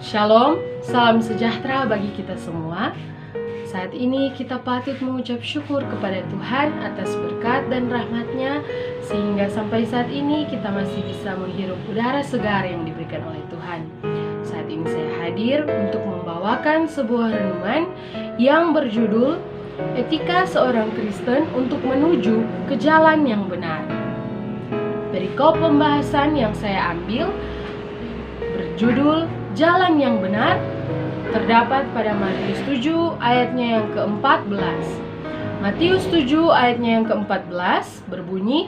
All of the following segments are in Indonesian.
Shalom, salam sejahtera bagi kita semua. Saat ini kita patut mengucap syukur kepada Tuhan atas berkat dan rahmat-Nya, sehingga sampai saat ini kita masih bisa menghirup udara segar yang diberikan oleh Tuhan. Saat ini saya hadir untuk membawakan sebuah renungan yang berjudul Etika Seorang Kristen untuk Menuju ke Jalan yang Benar. Perikop pembahasan yang saya ambil berjudul Jalan yang Benar, terdapat pada Matius 7 ayatnya yang ke-14. Matius 7 ayatnya yang ke-14 berbunyi,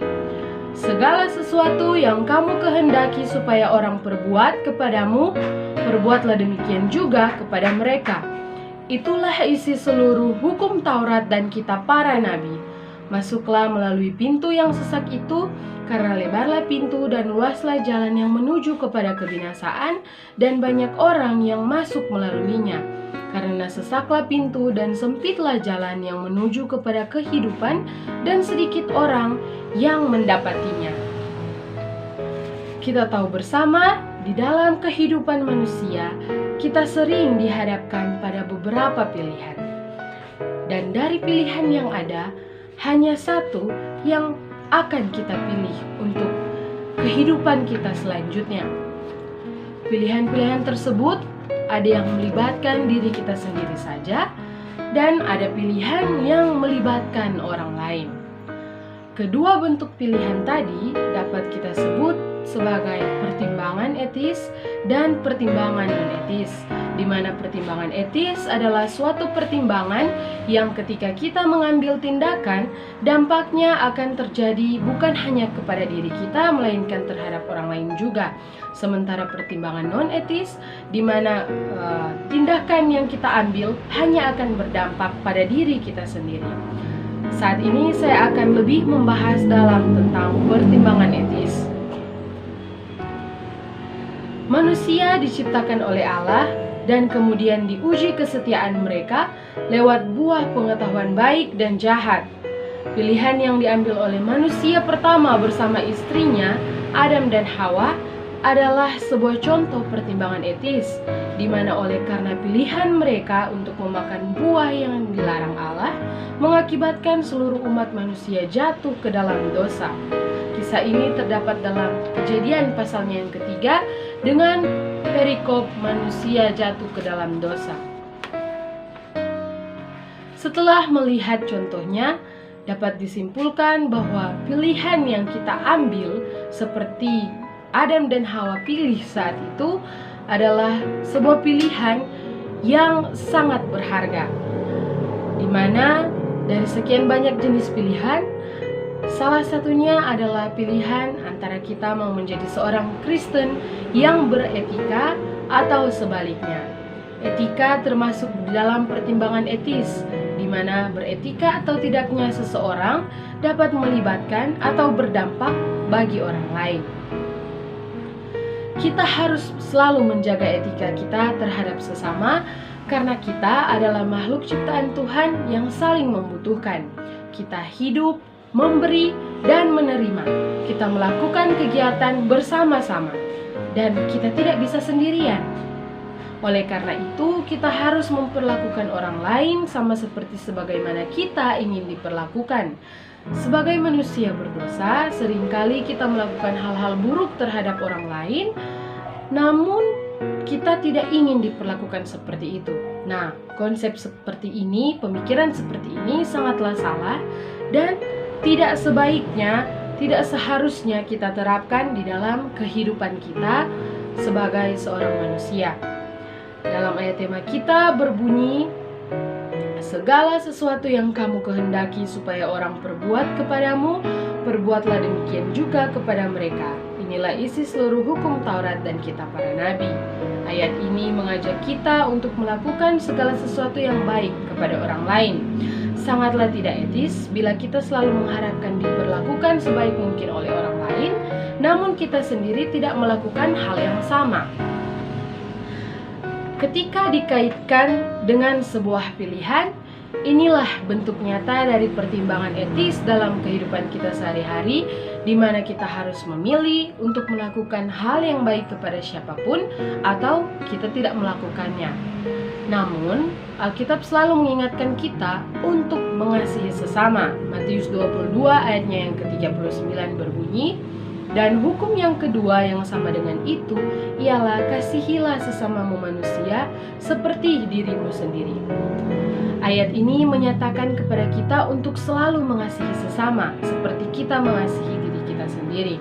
"Segala sesuatu yang kamu kehendaki supaya orang perbuat kepadamu, perbuatlah demikian juga kepada mereka. Itulah isi seluruh hukum Taurat dan kitab para nabi. Masuklah melalui pintu yang sesak itu, karena lebarlah pintu dan luaslah jalan yang menuju kepada kebinasaan, dan banyak orang yang masuk melaluinya. Karena sesaklah pintu dan sempitlah jalan yang menuju kepada kehidupan, dan sedikit orang yang mendapatinya." Kita tahu bersama, di dalam kehidupan manusia, kita sering dihadapkan pada beberapa pilihan. Dan dari pilihan yang ada, hanya satu yang akan kita pilih untuk kehidupan kita selanjutnya. Pilihan-pilihan tersebut ada yang melibatkan diri kita sendiri saja, dan ada pilihan yang melibatkan orang lain. Kedua bentuk pilihan tadi dapat kita sebut sebagai pertimbangan etis dan pertimbangan non-etis, di mana pertimbangan etis adalah suatu pertimbangan yang ketika kita mengambil tindakan, dampaknya akan terjadi bukan hanya kepada diri kita, melainkan terhadap orang lain juga. Sementara pertimbangan non-etis, di mana tindakan yang kita ambil hanya akan berdampak pada diri kita sendiri. Saat ini saya akan lebih membahas dalam tentang pertimbangan etis. Manusia diciptakan oleh Allah dan kemudian diuji kesetiaan mereka lewat buah pengetahuan baik dan jahat. Pilihan yang diambil oleh manusia pertama bersama istrinya, Adam dan Hawa, adalah sebuah contoh pertimbangan etis, di mana oleh karena pilihan mereka untuk memakan buah yang dilarang Allah, mengakibatkan seluruh umat manusia jatuh ke dalam dosa. Kisah ini terdapat dalam Kejadian pasalnya yang ketiga dengan perikop manusia jatuh ke dalam dosa. Setelah melihat contohnya, dapat disimpulkan bahwa pilihan yang kita ambil seperti Adam dan Hawa pilih saat itu adalah sebuah pilihan yang sangat berharga, di mana dari sekian banyak jenis pilihan, salah satunya adalah pilihan antara kita mau menjadi seorang Kristen yang beretika atau sebaliknya. Etika termasuk di dalam pertimbangan etis, di mana beretika atau tidaknya seseorang dapat melibatkan atau berdampak bagi orang lain. Kita harus selalu menjaga etika kita terhadap sesama, karena kita adalah makhluk ciptaan Tuhan yang saling membutuhkan. Kita hidup, memberi, dan menerima. Kita melakukan kegiatan bersama-sama, dan kita tidak bisa sendirian. Oleh karena itu, kita harus memperlakukan orang lain sama seperti sebagaimana kita ingin diperlakukan. Sebagai manusia berdosa, seringkali kita melakukan hal-hal buruk terhadap orang lain, namun kita tidak ingin diperlakukan seperti itu. Nah, konsep seperti ini, pemikiran seperti ini sangatlah salah dan tidak sebaiknya, tidak seharusnya kita terapkan di dalam kehidupan kita sebagai seorang manusia. Dalam ayat tema kita berbunyi, "Segala sesuatu yang kamu kehendaki supaya orang perbuat kepadamu, perbuatlah demikian juga kepada mereka. Inilah isi seluruh hukum Taurat dan kitab para nabi." Ayat ini mengajak kita untuk melakukan segala sesuatu yang baik kepada orang lain. Sangatlah tidak etis bila kita selalu mengharapkan diperlakukan sebaik mungkin oleh orang lain, namun kita sendiri tidak melakukan hal yang sama. Ketika dikaitkan dengan sebuah pilihan, inilah bentuk nyata dari pertimbangan etis dalam kehidupan kita sehari-hari, di mana kita harus memilih untuk melakukan hal yang baik kepada siapapun atau kita tidak melakukannya. Namun, Alkitab selalu mengingatkan kita untuk mengasihi sesama. Matius 22 ayatnya yang ke-39 berbunyi, "Dan hukum yang kedua yang sama dengan itu ialah kasihilah sesamamu manusia seperti dirimu sendiri." Ayat ini menyatakan kepada kita untuk selalu mengasihi sesama seperti kita mengasihi diri kita sendiri.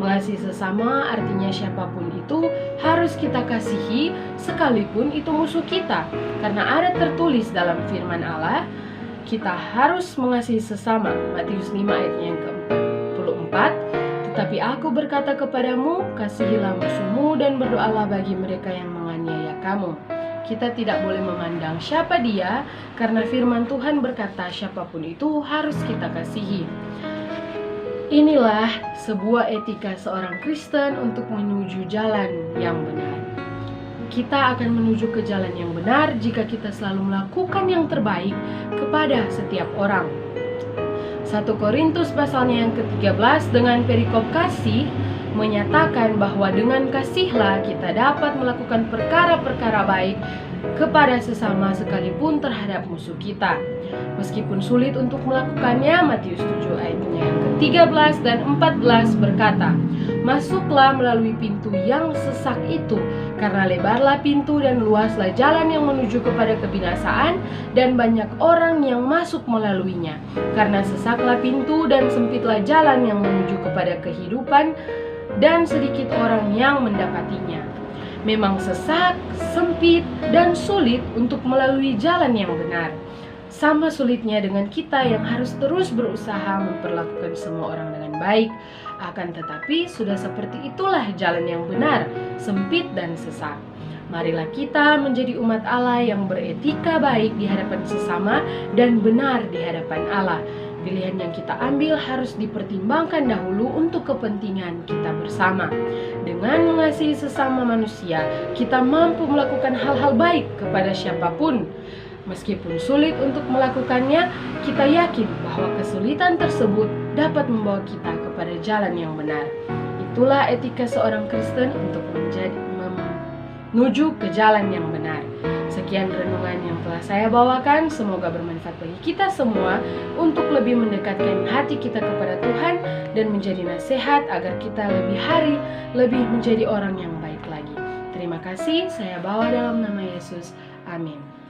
Mengasihi sesama artinya siapapun itu harus kita kasihi sekalipun itu musuh kita. Karena ada tertulis dalam firman Allah, kita harus mengasihi sesama. Matius 5 ayatnya yang ke-44, "Tetapi aku berkata kepadamu, kasihilah musuhmu dan berdoalah bagi mereka yang menganiaya kamu." Kita tidak boleh memandang siapa dia, karena firman Tuhan berkata siapapun itu harus kita kasihi. Inilah sebuah etika seorang Kristen untuk menuju jalan yang benar. Kita akan menuju ke jalan yang benar jika kita selalu melakukan yang terbaik kepada setiap orang. 1 Korintus pasalnya yang ke-13 dengan perikop kasih menyatakan bahwa dengan kasihlah kita dapat melakukan perkara-perkara baik kepada sesama sekalipun terhadap musuh kita. Meskipun sulit untuk melakukannya, Matius 7 ayatnya yang ke-13 dan 14 berkata, "Masuklah melalui pintu yang sesak itu, karena lebarlah pintu dan luaslah jalan yang menuju kepada kebinasaan, dan banyak orang yang masuk melaluinya. Karena sesaklah pintu dan sempitlah jalan yang menuju kepada kehidupan, dan sedikit orang yang mendapatinya." Memang sesak, sempit, dan sulit untuk melalui jalan yang benar. Sama sulitnya dengan kita yang harus terus berusaha memperlakukan semua orang dengan baik. Akan tetapi sudah seperti itulah jalan yang benar, sempit dan sesak. Marilah kita menjadi umat Allah yang beretika baik di hadapan sesama dan benar di hadapan Allah. Pilihan yang kita ambil harus dipertimbangkan dahulu untuk kepentingan kita bersama. Dengan mengasihi sesama manusia, kita mampu melakukan hal-hal baik kepada siapapun. Meskipun sulit untuk melakukannya, kita yakin bahwa kesulitan tersebut dapat membawa kita kepada jalan yang benar. Itulah etika seorang Kristen untuk menuju ke jalan yang benar. Sekian renungan yang telah saya bawakan, semoga bermanfaat bagi kita semua untuk lebih mendekatkan hati kita kepada Tuhan dan menjadi nasihat agar kita lebih hari lebih menjadi orang yang baik lagi. Terima kasih, saya bawa dalam nama Yesus. Amin.